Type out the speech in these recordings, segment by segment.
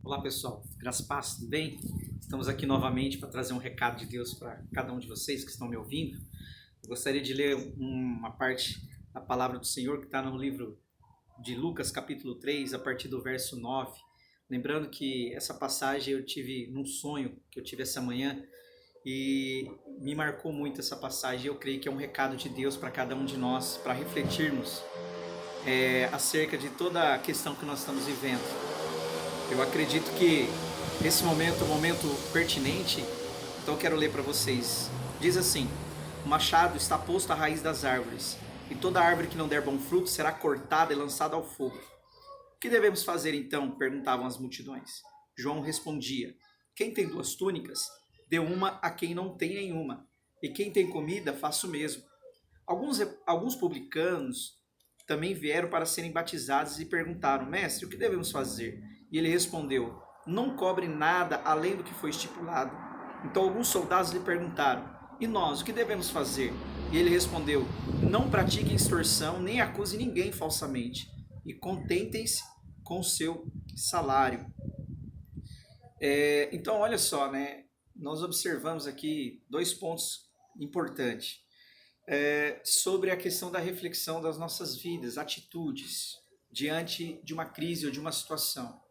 Olá pessoal, graças a paz, tudo bem? Estamos aqui novamente para trazer um recado de Deus para cada um de vocês que estão me ouvindo. Eu gostaria de ler uma parte da palavra do Senhor que está no livro de Lucas, capítulo 3, a partir do verso 9. Lembrando que essa passagem eu tive num sonho que eu tive essa manhã e me marcou muito essa passagem. Eu creio que é um recado de Deus para cada um de nós, para refletirmos acerca de toda a questão que nós estamos vivendo. Eu acredito que esse momento é um momento pertinente, então eu quero ler para vocês. Diz assim: o machado está posto à raiz das árvores, e toda árvore que não der bom fruto será cortada e lançada ao fogo. O que devemos fazer então? Perguntavam as multidões. João respondia: quem tem 2 túnicas, dê uma a quem não tem nenhuma, e quem tem comida, faça o mesmo. Alguns publicanos também vieram para serem batizados e perguntaram: mestre, o que devemos fazer? E ele respondeu: não cobre nada além do que foi estipulado. Então alguns soldados lhe perguntaram: e nós, o que devemos fazer? E ele respondeu: não pratiquem extorsão, nem acuse ninguém falsamente, e contentem-se com o seu salário. Então olha só, né? Nós observamos aqui 2 pontos importantes sobre a questão da reflexão das nossas vidas, atitudes diante de uma crise ou de uma situação.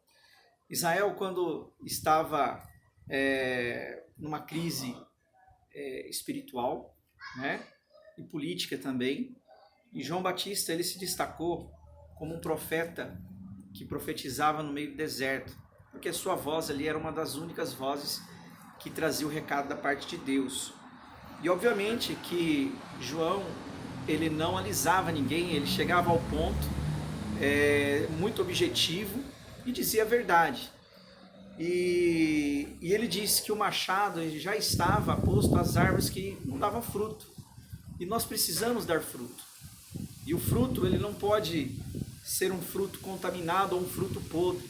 Israel, quando estava numa crise espiritual, né, e política também, e João Batista ele se destacou como um profeta que profetizava no meio do deserto, porque a sua voz ali era uma das únicas vozes que trazia o recado da parte de Deus. E obviamente que João ele não alisava ninguém, ele chegava ao ponto, muito objetivo, e dizia a verdade. E ele disse que o machado já estava posto às árvores que não davam fruto. E nós precisamos dar fruto. E o fruto ele não pode ser um fruto contaminado ou um fruto podre.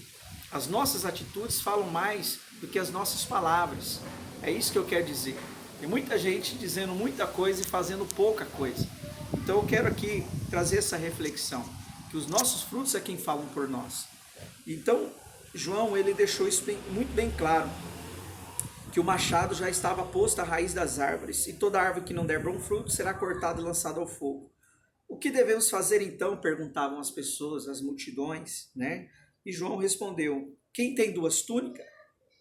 As nossas atitudes falam mais do que as nossas palavras. É isso que eu quero dizer. Tem muita gente dizendo muita coisa e fazendo pouca coisa. Então eu quero aqui trazer essa reflexão, que os nossos frutos é quem falam por nós. Então João ele deixou isso muito bem claro, que o machado já estava posto à raiz das árvores, e toda árvore que não der bom fruto será cortada e lançada ao fogo. O que devemos fazer então? Perguntavam as pessoas, as multidões, né? E João respondeu: quem tem 2 túnicas,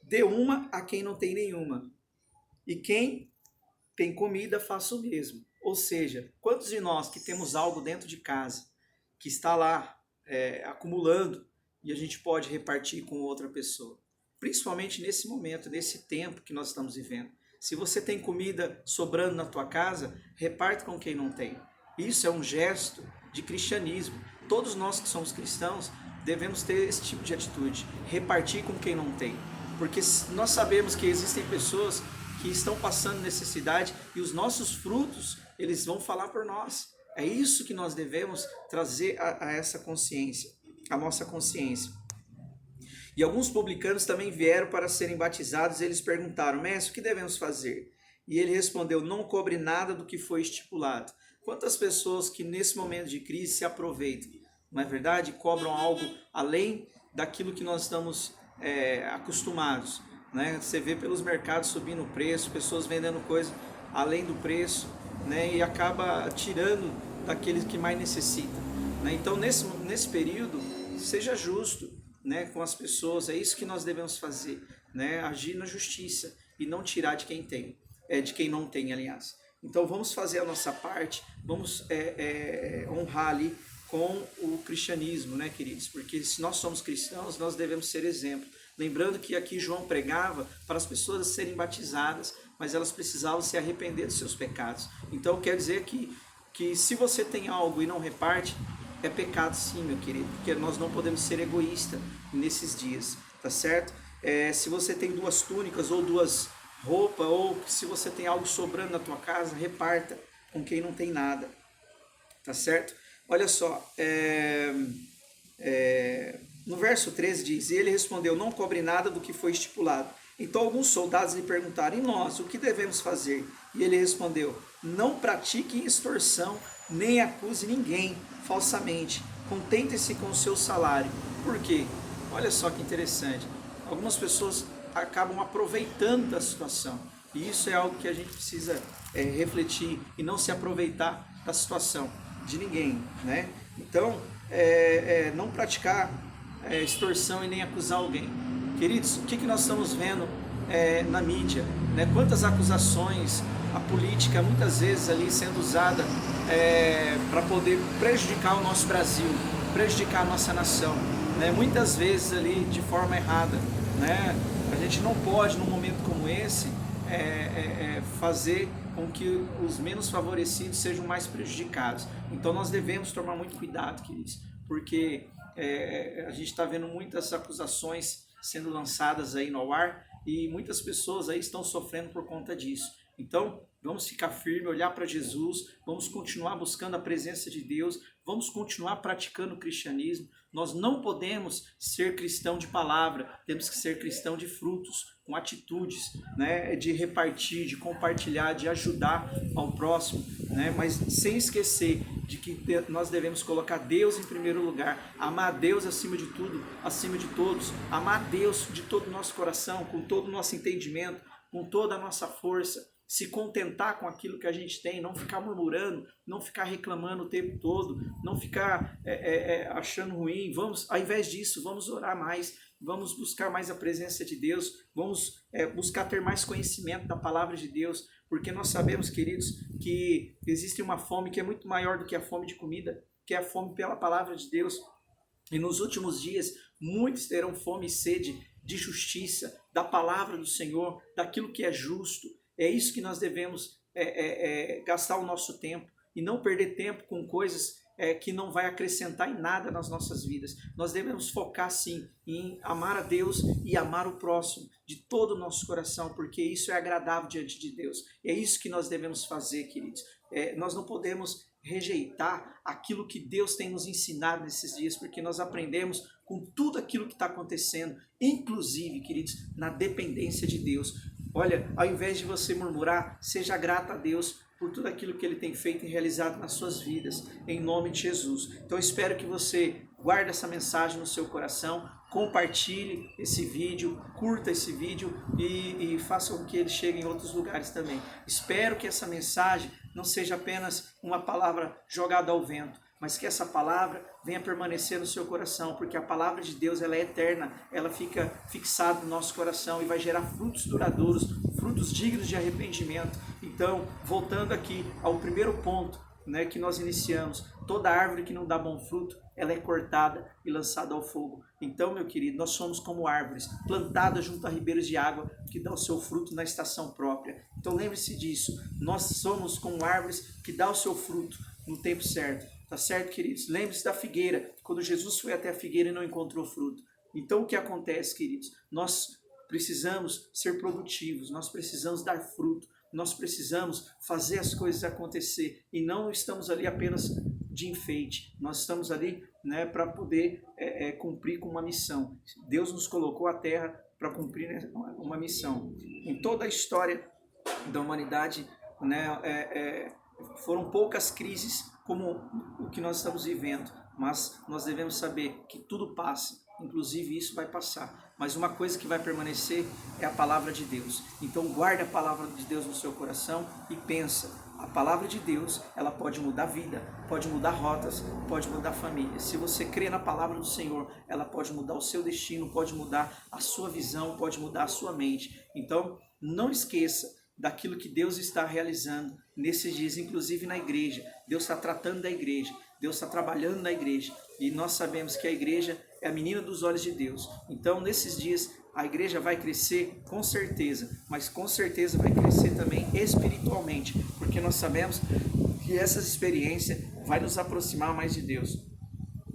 dê uma a quem não tem nenhuma, e quem tem comida, faça o mesmo. Ou seja, quantos de nós que temos algo dentro de casa, que está lá acumulando, e a gente pode repartir com outra pessoa? Principalmente nesse momento, nesse tempo que nós estamos vivendo. Se você tem comida sobrando na tua casa, reparte com quem não tem. Isso é um gesto de cristianismo. Todos nós que somos cristãos devemos ter esse tipo de atitude, repartir com quem não tem. Porque nós sabemos que existem pessoas que estão passando necessidade, e os nossos frutos, eles vão falar por nós. É isso que nós devemos trazer a essa consciência, a nossa consciência. E alguns publicanos também vieram para serem batizados, e eles perguntaram: mestre, o que devemos fazer? E ele respondeu: não cobre nada do que foi estipulado. Quantas pessoas que nesse momento de crise se aproveitam, não é verdade? Cobram algo além daquilo que nós estamos acostumados. Né? Você vê pelos mercados subindo o preço, pessoas vendendo coisa além do preço, né? E acaba tirando daqueles que mais necessitam. Né? Então nesse período, seja justo, né, com as pessoas. É isso que nós devemos fazer, né? Agir na justiça e não tirar de quem tem, de quem não tem, aliás. Então vamos fazer a nossa parte, vamos honrar ali com o cristianismo, né, queridos? Porque se nós somos cristãos, nós devemos ser exemplo. Lembrando que aqui João pregava para as pessoas serem batizadas, mas elas precisavam se arrepender dos seus pecados. Então quer dizer que se você tem algo e não reparte, é pecado sim, meu querido, porque nós não podemos ser egoístas nesses dias, tá certo? Se você tem 2 túnicas ou 2 roupas, ou se você tem algo sobrando na tua casa, reparta com quem não tem nada, tá certo? Olha só, no verso 13 diz: e ele respondeu: não cobre nada do que foi estipulado. Então alguns soldados lhe perguntaram: e nós, o que devemos fazer? E ele respondeu: não pratique extorsão, nem acuse ninguém falsamente. Contente-se com o seu salário. Por quê? Olha só que interessante. Algumas pessoas acabam aproveitando da situação. E isso é algo que a gente precisa refletir e não se aproveitar da situação de ninguém, né? Então, não praticar extorsão e nem acusar alguém. Queridos, o que nós estamos vendo na mídia? Né? Quantas acusações, a política muitas vezes ali sendo usada para poder prejudicar o nosso Brasil, prejudicar a nossa nação, né? Muitas vezes ali de forma errada, né? A gente não pode, num momento como esse, fazer com que os menos favorecidos sejam mais prejudicados. Então nós devemos tomar muito cuidado, queridos, porque a gente está vendo muitas acusações sendo lançadas aí no ar e muitas pessoas aí estão sofrendo por conta disso. Então vamos ficar firme, olhar para Jesus, vamos continuar buscando a presença de Deus, vamos continuar praticando o cristianismo. Nós não podemos ser cristão de palavra, temos que ser cristão de frutos, com atitudes, né, de repartir, de compartilhar, de ajudar ao próximo, né, mas sem esquecer de que nós devemos colocar Deus em primeiro lugar, amar Deus acima de tudo, acima de todos, amar Deus de todo o nosso coração, com todo o nosso entendimento, com toda a nossa força, se contentar com aquilo que a gente tem, não ficar murmurando, não ficar reclamando o tempo todo, não ficar achando ruim. Vamos, ao invés disso, vamos orar mais, vamos buscar mais a presença de Deus, vamos buscar ter mais conhecimento da palavra de Deus, porque nós sabemos, queridos, que existe uma fome que é muito maior do que a fome de comida, que é a fome pela palavra de Deus. E nos últimos dias, muitos terão fome e sede de justiça, da palavra do Senhor, daquilo que é justo. É isso que nós devemos gastar o nosso tempo e não perder tempo com coisas que não vai acrescentar em nada nas nossas vidas. Nós devemos focar sim em amar a Deus e amar o próximo de todo o nosso coração, porque isso é agradável diante de Deus. É isso que nós devemos fazer, queridos. Nós não podemos rejeitar aquilo que Deus tem nos ensinado nesses dias, porque nós aprendemos com tudo aquilo que está acontecendo, inclusive, queridos, na dependência de Deus. Olha, ao invés de você murmurar, seja grato a Deus por tudo aquilo que Ele tem feito e realizado nas suas vidas, em nome de Jesus. Então eu espero que você guarde essa mensagem no seu coração, compartilhe esse vídeo, curta esse vídeo e faça com que ele chegue em outros lugares também. Espero que essa mensagem não seja apenas uma palavra jogada ao vento, mas que essa palavra venha permanecer no seu coração, porque a palavra de Deus ela é eterna, ela fica fixada no nosso coração e vai gerar frutos duradouros, frutos dignos de arrependimento. Então, voltando aqui ao primeiro ponto, né, que nós iniciamos, toda árvore que não dá bom fruto, ela é cortada e lançada ao fogo. Então, meu querido, nós somos como árvores plantadas junto a ribeiros de água que dão o seu fruto na estação própria. Então, lembre-se disso, nós somos como árvores que dão o seu fruto no tempo certo. Tá certo, queridos? Lembre-se da figueira, quando Jesus foi até a figueira e não encontrou fruto. Então, o que acontece, queridos? Nós precisamos ser produtivos, nós precisamos dar fruto, nós precisamos fazer as coisas acontecer e não estamos ali apenas de enfeite, nós estamos ali, né, para poder cumprir com uma missão. Deus nos colocou à terra para cumprir, né, uma missão. Em toda a história da humanidade, né, foram poucas crises como o que nós estamos vivendo, mas nós devemos saber que tudo passa, inclusive isso vai passar, mas uma coisa que vai permanecer é a palavra de Deus. Então guarde a palavra de Deus no seu coração e pensa, a palavra de Deus, ela pode mudar a vida, pode mudar rotas, pode mudar a família. Se você crê na palavra do Senhor, ela pode mudar o seu destino, pode mudar a sua visão, pode mudar a sua mente. Então não esqueça daquilo que Deus está realizando nesses dias, inclusive na igreja. Deus está tratando da igreja, Deus está trabalhando na igreja, e nós sabemos que a igreja é a menina dos olhos de Deus. Então, nesses dias, a igreja vai crescer com certeza, mas com certeza vai crescer também espiritualmente, porque nós sabemos que essa experiência vai nos aproximar mais de Deus.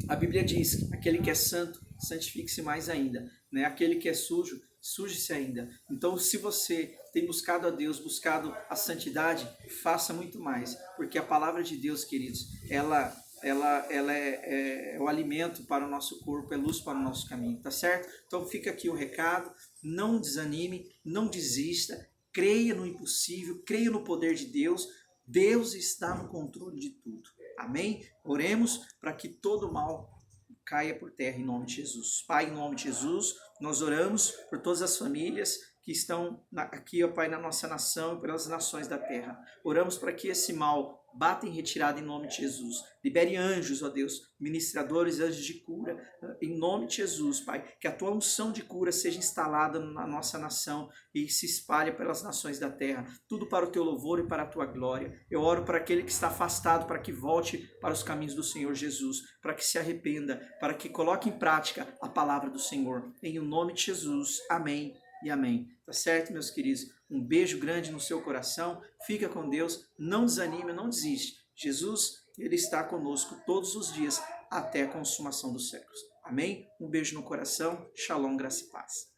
A Bíblia diz, aquele que é santo, santifique-se mais ainda, né? Aquele que é sujo, suje-se ainda. Então, se você tem buscado a Deus, buscado a santidade, faça muito mais, porque a palavra de Deus, queridos, ela é o alimento para o nosso corpo, é luz para o nosso caminho, tá certo? Então fica aqui o recado, não desanime, não desista, creia no impossível, creia no poder de Deus, Deus está no controle de tudo, amém? Oremos para que todo mal caia por terra em nome de Jesus. Pai, em nome de Jesus, Nós oramos por todas as famílias que estão aqui, ó Pai, na nossa nação e pelas nações da terra. Oramos para que esse mal bata em retirada em nome de Jesus. Libere anjos, ó Deus, ministradores, anjos de cura, em nome de Jesus, Pai. Que a tua unção de cura seja instalada na nossa nação e se espalhe pelas nações da terra. Tudo para o teu louvor e para a tua glória. Eu oro para aquele que está afastado, para que volte para os caminhos do Senhor Jesus, para que se arrependa, para que coloque em prática a palavra do Senhor. Em o nome de Jesus. Amém e amém. Tá certo, meus queridos? Um beijo grande no seu coração. Fica com Deus. Não desanime, não desiste. Jesus, ele está conosco todos os dias até a consumação dos séculos. Amém? Um beijo no coração. Shalom, graça e paz.